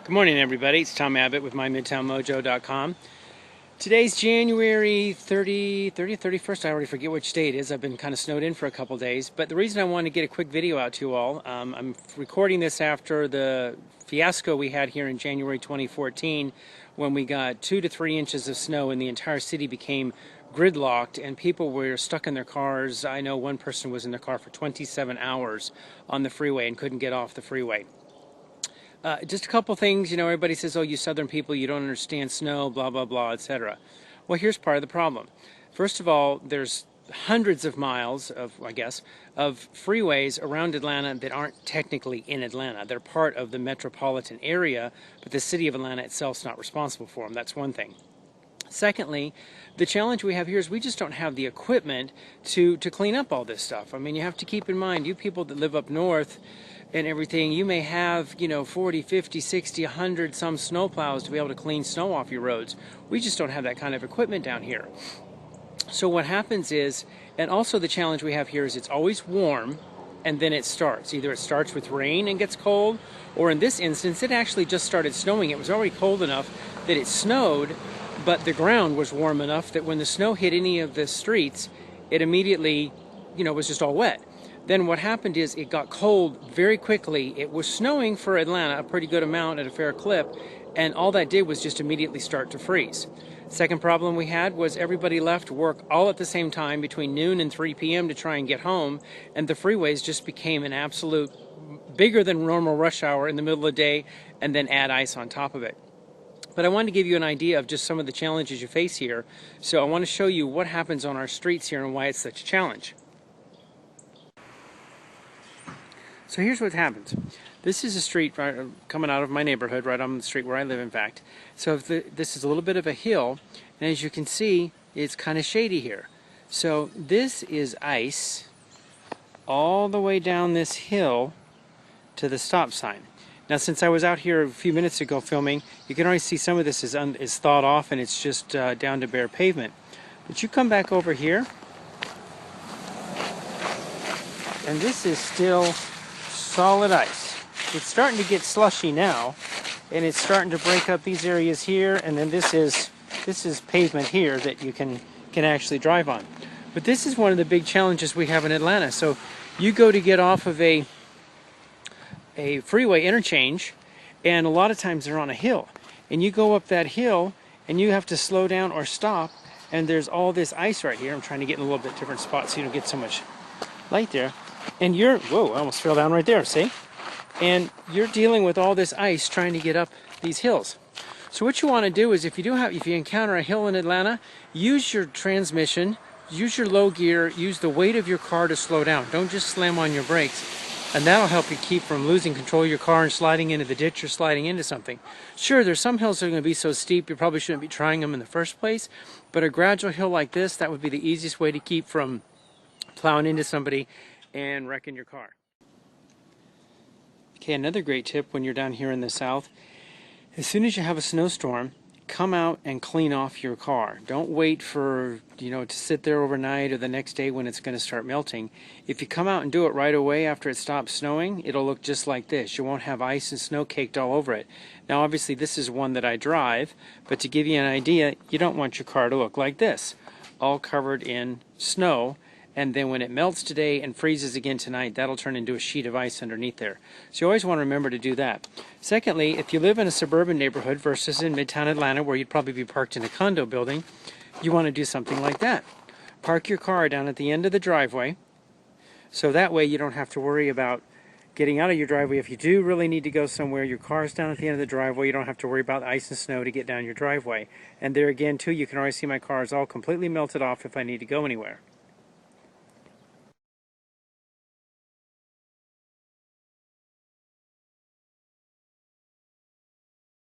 Good morning, everybody. It's Tom Abbott with MyMidtownMojo.com. Today's January 30th, 31st. I already forget which day it is. I've been kind of snowed in for a couple days. But the reason I wanted to get a quick video out to you all, I'm recording this after the fiasco we had here in January 2014 when we got 2 to 3 inches of snow and the entire city became gridlocked and people were stuck in their cars. I know one person was in their car for 27 hours on the freeway and couldn't get off the freeway. Just a couple things, everybody says, oh, you southern people, you don't understand snow, blah, blah, blah, etc. Well, here's part of the problem. First of all, there's hundreds of miles of freeways around Atlanta that aren't technically in Atlanta. They're part of the metropolitan area, but the city of Atlanta itself is not responsible for them. That's one thing. Secondly, the challenge we have here is we just don't have the equipment to clean up all this stuff. I mean, you have to keep in mind, you people that live up north and everything, you may have, 40, 50, 60, 100 some snow plows to be able to clean snow off your roads. We just don't have that kind of equipment down here. So what happens is, and also the challenge we have here is it's always warm and then it starts. Either it starts with rain and gets cold, or in this instance, it actually just started snowing. It was already cold enough that it snowed, but the ground was warm enough that when the snow hit any of the streets, it immediately, was just all wet. Then what happened is it got cold very quickly. It was snowing for Atlanta a pretty good amount at a fair clip, and all that did was just immediately start to freeze. Second problem we had was everybody left work all at the same time between noon and 3 p.m. to try and get home, and the freeways just became an absolute bigger than normal rush hour in the middle of the day, and then add ice on top of it. But I wanted to give you an idea of just some of the challenges you face here, so I want to show you what happens on our streets here and why it's such a challenge. So here's what happens. This is a street coming out of my neighborhood, right on the street where I live, in fact. So this is a little bit of a hill, and as you can see, it's kind of shady here. So this is ice all the way down this hill to the stop sign. Now, since I was out here a few minutes ago filming, you can already see some of this is thawed off and it's just down to bare pavement. But you come back over here, and this is still solid ice. It's starting to get slushy now, and it's starting to break up these areas here, and then this is pavement here that you can actually drive on. But this is one of the big challenges we have in Atlanta. So you go to get off of a freeway interchange, and a lot of times they're on a hill, and you go up that hill and you have to slow down or stop, and there's all this ice right here. I'm trying to get in a little bit different spot so you don't get so much light there. And whoa, I almost fell down right there, see? And you're dealing with all this ice trying to get up these hills. So what you want to do is if you encounter a hill in Atlanta, use your transmission, use your low gear, use the weight of your car to slow down. Don't just slam on your brakes. And that'll help you keep from losing control of your car and sliding into the ditch or sliding into something. Sure, there's some hills that are going to be so steep you probably shouldn't be trying them in the first place, but a gradual hill like this, that would be the easiest way to keep from plowing into somebody and wrecking your car. Okay, another great tip when you're down here in the south, as soon as you have a snowstorm, come out and clean off your car. Don't wait for, to sit there overnight or the next day when it's going to start melting. If you come out and do it right away after it stops snowing, it'll look just like this. You won't have ice and snow caked all over it. Now, obviously, this is one that I drive, but to give you an idea, you don't want your car to look like this, all covered in snow. And then when it melts today and freezes again tonight, that'll turn into a sheet of ice underneath there. So you always want to remember to do that. Secondly, if you live in a suburban neighborhood versus in Midtown Atlanta where you'd probably be parked in a condo building, you want to do something like that. Park your car down at the end of the driveway, so that way you don't have to worry about getting out of your driveway. If you do really need to go somewhere, your car's down at the end of the driveway, you don't have to worry about ice and snow to get down your driveway. And there again, too, you can already see my car is all completely melted off if I need to go anywhere.